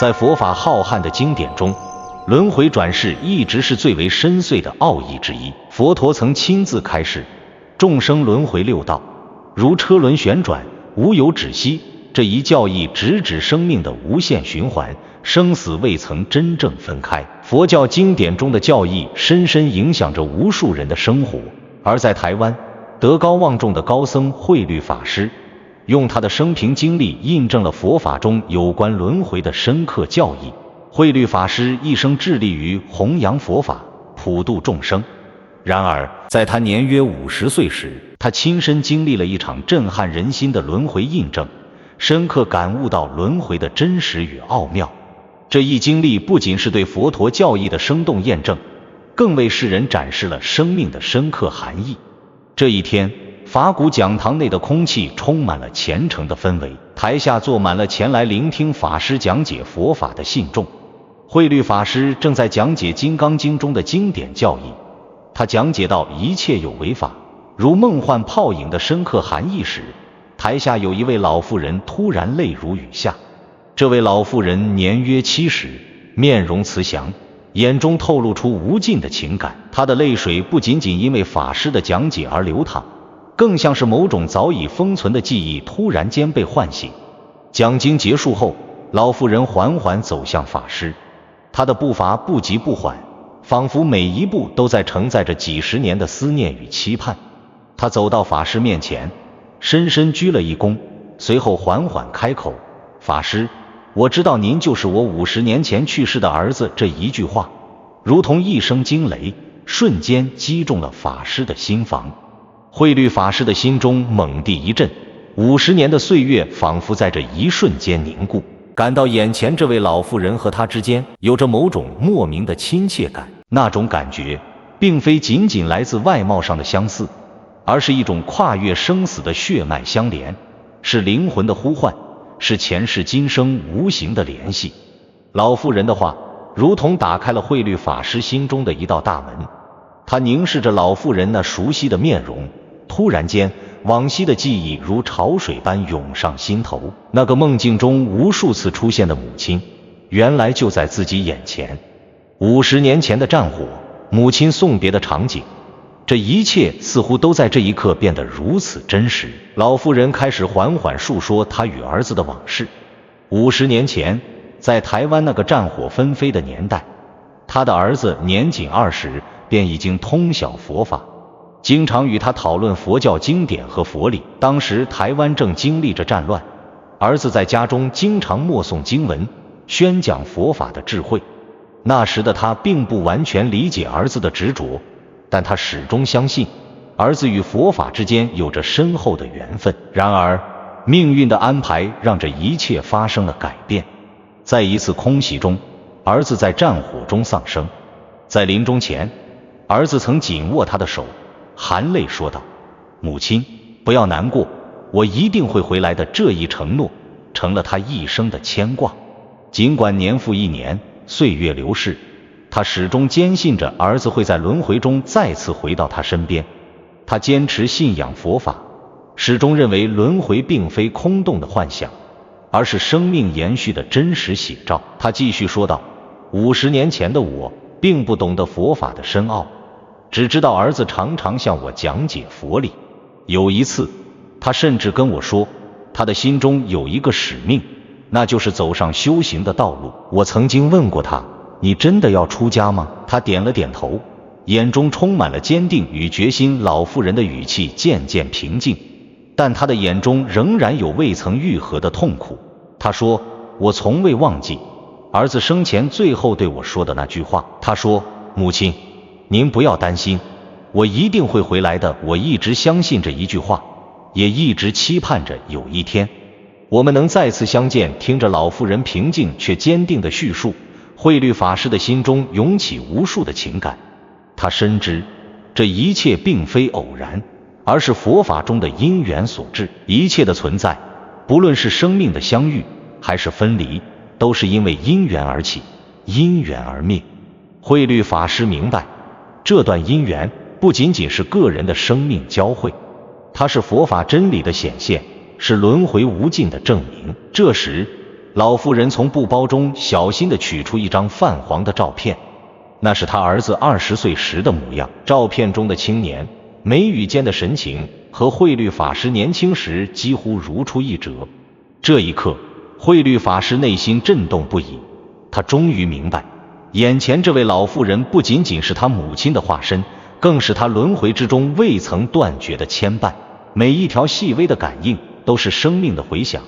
在佛法浩瀚的经典中，轮回转世一直是最为深邃的奥义之一。佛陀曾亲自开示，众生轮回六道，如车轮旋转，无有止息。这一教义直指生命的无限循环，生死未曾真正分开。佛教经典中的教义深深影响着无数人的生活。而在台湾，德高望重的高僧慧律法师，用他的生平经历印证了佛法中有关轮回的深刻教义。慧律法师一生致力于弘扬佛法，普度众生。然而，在他年约50岁时，他亲身经历了一场震撼人心的轮回印证，深刻感悟到轮回的真实与奥妙。这一经历不仅是对佛陀教义的生动验证，更为世人展示了生命的深刻含义。这一天，法鼓讲堂内的空气充满了虔诚的氛围，台下坐满了前来聆听法师讲解佛法的信众。慧律法师正在讲解《金刚经》中的经典教义，他讲解到一切有为法，如梦幻泡影的深刻含义时，台下有一位老妇人突然泪如雨下。这位老妇人年约70，面容慈祥，眼中透露出无尽的情感。她的泪水不仅仅因为法师的讲解而流淌，更像是某种早已封存的记忆突然间被唤醒。讲经结束后，老妇人缓缓走向法师，她的步伐不急不缓，仿佛每一步都在承载着几十年的思念与期盼。她走到法师面前，深深鞠了一躬，随后缓缓开口：“法师，我知道您就是我50年前去世的儿子。”这一句话如同一声惊雷，瞬间击中了法师的心房。慧律法师的心中猛地一震，50年的岁月仿佛在这一瞬间凝固，感到眼前这位老妇人和他之间有着某种莫名的亲切感。那种感觉并非仅仅来自外貌上的相似，而是一种跨越生死的血脉相连，是灵魂的呼唤，是前世今生无形的联系。老妇人的话如同打开了慧律法师心中的一道大门，他凝视着老妇人那熟悉的面容，突然间往昔的记忆如潮水般涌上心头。那个梦境中无数次出现的母亲，原来就在自己眼前。50年前的战火，母亲送别的场景，这一切似乎都在这一刻变得如此真实。老妇人开始缓缓述说她与儿子的往事。50年前，在台湾那个战火纷飞的年代，她的儿子年仅20，便已经通晓佛法，经常与他讨论佛教经典和佛理。当时台湾正经历着战乱，儿子在家中经常默诵经文，宣讲佛法的智慧。那时的他并不完全理解儿子的执着，但他始终相信儿子与佛法之间有着深厚的缘分。然而命运的安排让这一切发生了改变。在一次空袭中，儿子在战火中丧生。在临终前，儿子曾紧握他的手，含泪说道：“母亲，不要难过，我一定会回来的。”这一承诺成了他一生的牵挂。尽管年复一年，岁月流逝，他始终坚信着儿子会在轮回中再次回到他身边。他坚持信仰佛法，始终认为轮回并非空洞的幻想，而是生命延续的真实写照。他继续说道：“50年前的我并不懂得佛法的深奥，只知道儿子常常向我讲解佛理。有一次，他甚至跟我说，他的心中有一个使命，那就是走上修行的道路。我曾经问过他，你真的要出家吗？”他点了点头，眼中充满了坚定与决心。老妇人的语气渐渐平静，但他的眼中仍然有未曾愈合的痛苦。他说：“我从未忘记儿子生前最后对我说的那句话。他说，母亲，您不要担心，我一定会回来的。”我一直相信这一句话，也一直期盼着有一天我们能再次相见。听着老妇人平静却坚定的叙述，慧律法师的心中涌起无数的情感。他深知这一切并非偶然，而是佛法中的因缘所致。一切的存在，不论是生命的相遇还是分离，都是因为因缘而起，因缘而灭。慧律法师明白，这段因缘不仅仅是个人的生命交汇，它是佛法真理的显现，是轮回无尽的证明。这时老妇人从布包中小心地取出一张泛黄的照片，那是他儿子20岁时的模样。照片中的青年眉宇间的神情和慧律法师年轻时几乎如出一辙。这一刻，慧律法师内心震动不已，他终于明白，眼前这位老妇人不仅仅是他母亲的化身，更是他轮回之中未曾断绝的牵绊。每一条细微的感应都是生命的回响，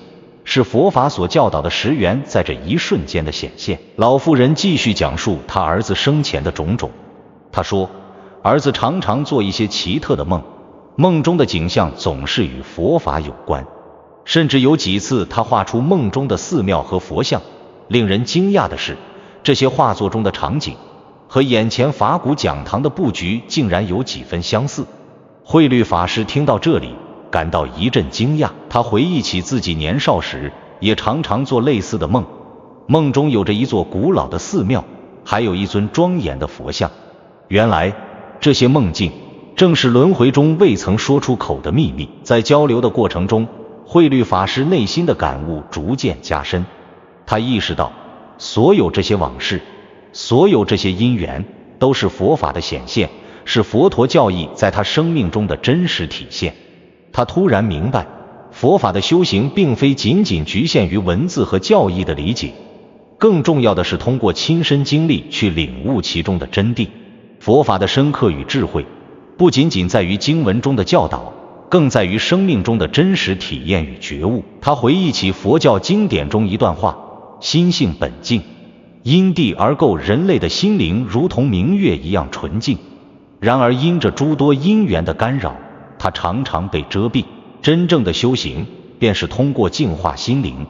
是佛法所教导的十缘在这一瞬间的显现。老妇人继续讲述他儿子生前的种种。他说，儿子常常做一些奇特的梦，梦中的景象总是与佛法有关，甚至有几次他画出梦中的寺庙和佛像。令人惊讶的是，这些画作中的场景和眼前法鼓讲堂的布局竟然有几分相似。慧律法师听到这里，感到一阵惊讶。他回忆起自己年少时也常常做类似的梦，梦中有着一座古老的寺庙，还有一尊庄严的佛像。原来这些梦境正是轮回中未曾说出口的秘密。在交流的过程中，慧律法师内心的感悟逐渐加深。他意识到，所有这些往事，所有这些因缘，都是佛法的显现，是佛陀教义在他生命中的真实体现。他突然明白，佛法的修行并非仅仅局限于文字和教义的理解，更重要的是通过亲身经历去领悟其中的真谛。佛法的深刻与智慧，不仅仅在于经文中的教导，更在于生命中的真实体验与觉悟。他回忆起佛教经典中一段话：心性本净，因地而构，人类的心灵如同明月一样纯净，然而因着诸多因缘的干扰，它常常被遮蔽。真正的修行便是通过净化心灵，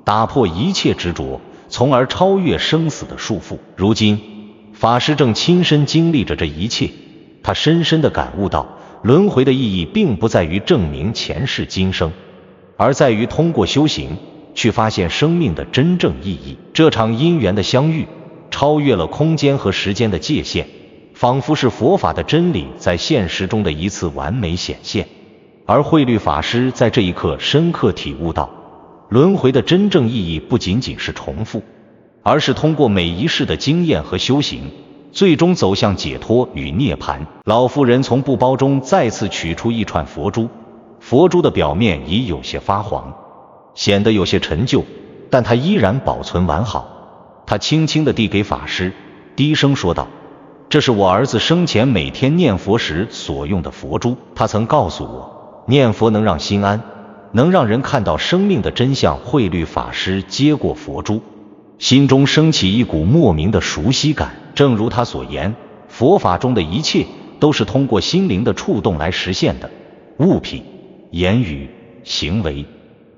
打破一切执着，从而超越生死的束缚。如今法师正亲身经历着这一切，他深深地感悟到，轮回的意义并不在于证明前世今生，而在于通过修行去发现生命的真正意义。这场因缘的相遇超越了空间和时间的界限，仿佛是佛法的真理在现实中的一次完美显现。而慧律法师在这一刻深刻体悟到，轮回的真正意义不仅仅是重复，而是通过每一世的经验和修行，最终走向解脱与涅槃。老妇人从布包中再次取出一串佛珠，佛珠的表面已有些发黄，显得有些陈旧，但它依然保存完好。她轻轻地递给法师，低声说道：这是我儿子生前每天念佛时所用的佛珠，他曾告诉我，念佛能让心安，能让人看到生命的真相。慧律法师接过佛珠，心中升起一股莫名的熟悉感。正如他所言，佛法中的一切都是通过心灵的触动来实现的，物品、言语、行为，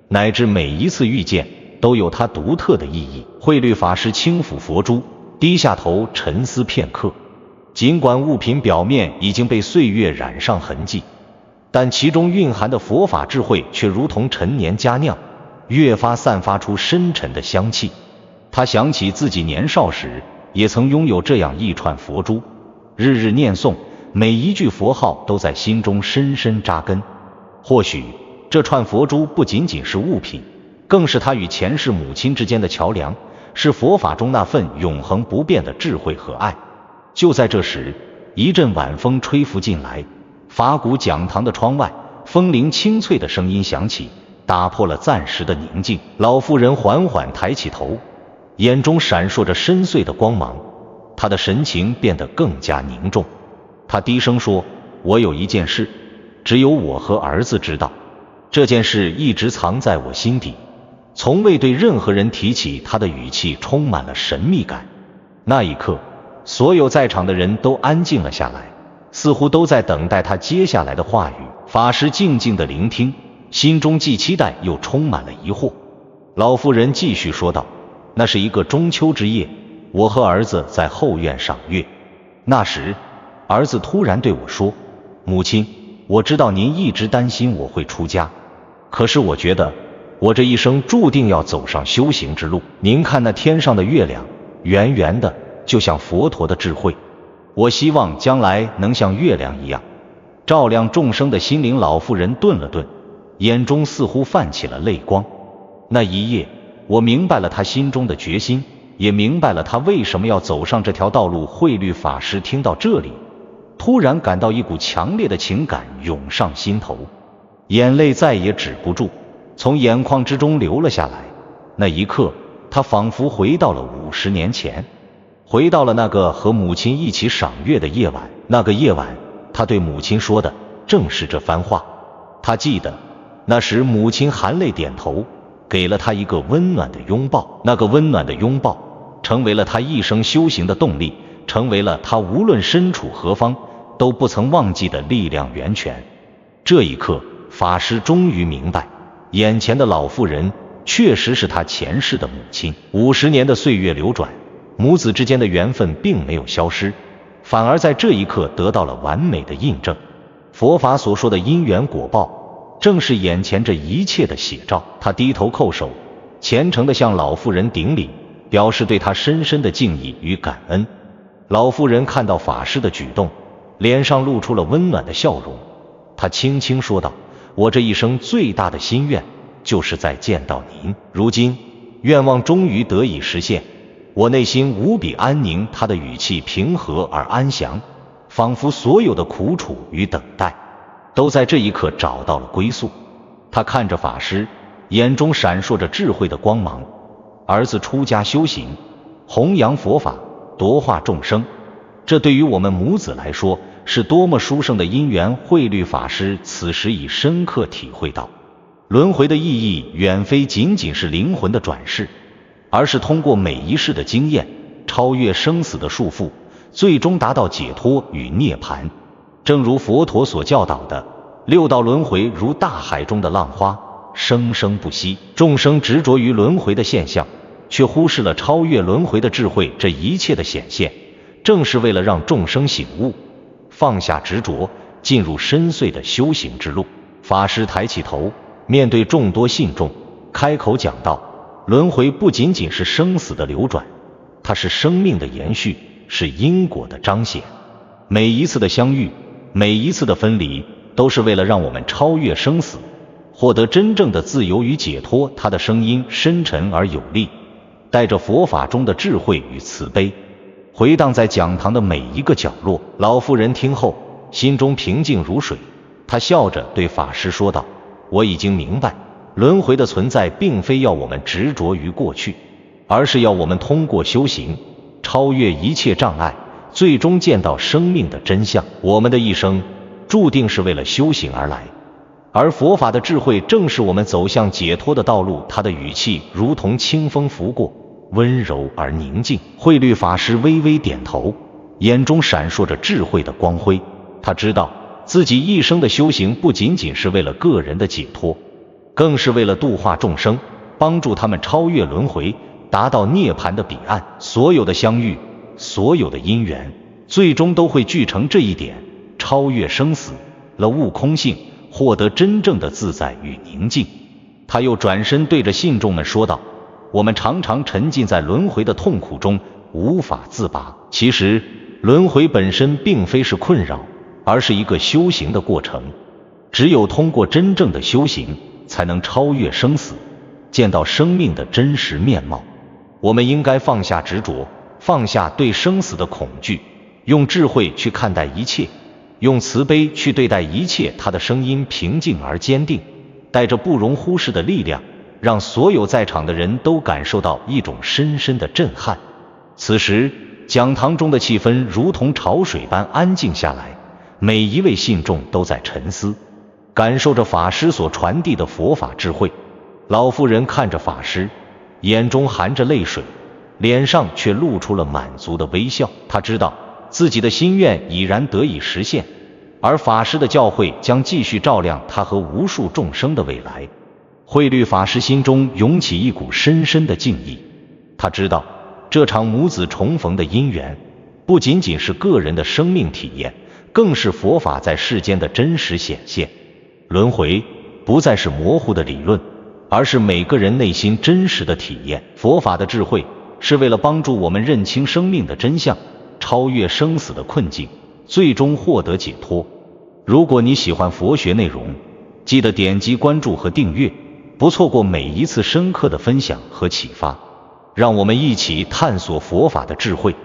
乃至每一次遇见都有它独特的意义。慧律法师轻抚佛珠，低下头沉思片刻。尽管物品表面已经被岁月染上痕迹，但其中蕴含的佛法智慧却如同陈年佳酿，越发散发出深沉的香气。他想起自己年少时也曾拥有这样一串佛珠，日日念诵，每一句佛号都在心中深深扎根。或许这串佛珠不仅仅是物品，更是他与前世母亲之间的桥梁，是佛法中那份永恒不变的智慧和爱。就在这时，一阵晚风吹拂进来，法鼓讲堂的窗外，风铃清脆的声音响起，打破了暂时的宁静。老妇人缓缓抬起头，眼中闪烁着深邃的光芒，她的神情变得更加凝重。她低声说：我有一件事，只有我和儿子知道，这件事一直藏在我心底，从未对任何人提起。他的语气充满了神秘感。那一刻，所有在场的人都安静了下来，似乎都在等待他接下来的话语。法师静静地聆听，心中既期待又充满了疑惑。老妇人继续说道：那是一个中秋之夜，我和儿子在后院赏月，那时儿子突然对我说：母亲，我知道您一直担心我会出家，可是我觉得我这一生注定要走上修行之路。您看那天上的月亮，圆圆的，就像佛陀的智慧，我希望将来能像月亮一样照亮众生的心灵。老妇人顿了顿，眼中似乎泛起了泪光。那一夜，我明白了他心中的决心，也明白了他为什么要走上这条道路。慧律法师听到这里，突然感到一股强烈的情感涌上心头，眼泪再也止不住，从眼眶之中流了下来。那一刻，他仿佛回到了50年前，回到了那个和母亲一起赏月的夜晚。那个夜晚，他对母亲说的正是这番话。他记得，那时母亲含泪点头，给了他一个温暖的拥抱。那个温暖的拥抱，成为了他一生修行的动力，成为了他无论身处何方都不曾忘记的力量源泉。这一刻，法师终于明白，眼前的老妇人确实是他前世的母亲。50年的岁月流转，母子之间的缘分并没有消失，反而在这一刻得到了完美的印证。佛法所说的因缘果报，正是眼前这一切的写照。他低头叩首，虔诚地向老妇人顶礼，表示对他深深的敬意与感恩。老妇人看到法师的举动，脸上露出了温暖的笑容。她轻轻说道：“我这一生最大的心愿，就是再见到您。如今，愿望终于得以实现，我内心无比安宁。”他的语气平和而安详，仿佛所有的苦楚与等待，都在这一刻找到了归宿。他看着法师，眼中闪烁着智慧的光芒。儿子出家修行，弘扬佛法，度化众生，这对于我们母子来说，是多么殊胜的因缘。慧律法师此时已深刻体会到，轮回的意义远非仅仅是灵魂的转世，而是通过每一世的经验，超越生死的束缚，最终达到解脱与涅槃。正如佛陀所教导的，六道轮回如大海中的浪花，生生不息。众生执着于轮回的现象，却忽视了超越轮回的智慧。这一切的显现，正是为了让众生醒悟，放下执着，进入深邃的修行之路。法师抬起头，面对众多信众，开口讲道：轮回不仅仅是生死的流转，它是生命的延续，是因果的彰显。每一次的相遇，每一次的分离，都是为了让我们超越生死，获得真正的自由与解脱。他的声音深沉而有力，带着佛法中的智慧与慈悲，回荡在讲堂的每一个角落。老妇人听后，心中平静如水，她笑着对法师说道：我已经明白，轮回的存在并非要我们执着于过去，而是要我们通过修行，超越一切障碍，最终见到生命的真相。我们的一生注定是为了修行而来，而佛法的智慧正是我们走向解脱的道路。他的语气如同清风拂过，温柔而宁静。慧律法师微微点头，眼中闪烁着智慧的光辉。他知道自己一生的修行不仅仅是为了个人的解脱，更是为了度化众生，帮助他们超越轮回，达到涅槃的彼岸。所有的相遇，所有的因缘，最终都会聚成这一点：超越生死，了悟空性，获得真正的自在与宁静。他又转身对着信众们说道：我们常常沉浸在轮回的痛苦中，无法自拔。其实，轮回本身并非是困扰，而是一个修行的过程。只有通过真正的修行，才能超越生死，见到生命的真实面貌。我们应该放下执着，放下对生死的恐惧，用智慧去看待一切，用慈悲去对待一切。他的声音平静而坚定，带着不容忽视的力量，让所有在场的人都感受到一种深深的震撼。此时，讲堂中的气氛如同潮水般安静下来，每一位信众都在沉思，感受着法师所传递的佛法智慧。老妇人看着法师，眼中含着泪水，脸上却露出了满足的微笑。她知道自己的心愿已然得以实现，而法师的教诲将继续照亮他和无数众生的未来。慧律法师心中涌起一股深深的敬意，他知道这场母子重逢的因缘，不仅仅是个人的生命体验，更是佛法在世间的真实显现。轮回不再是模糊的理论，而是每个人内心真实的体验。佛法的智慧是为了帮助我们认清生命的真相，超越生死的困境，最终获得解脱。如果你喜欢佛学内容，记得点击关注和订阅，不错过每一次深刻的分享和启发。让我们一起探索佛法的智慧。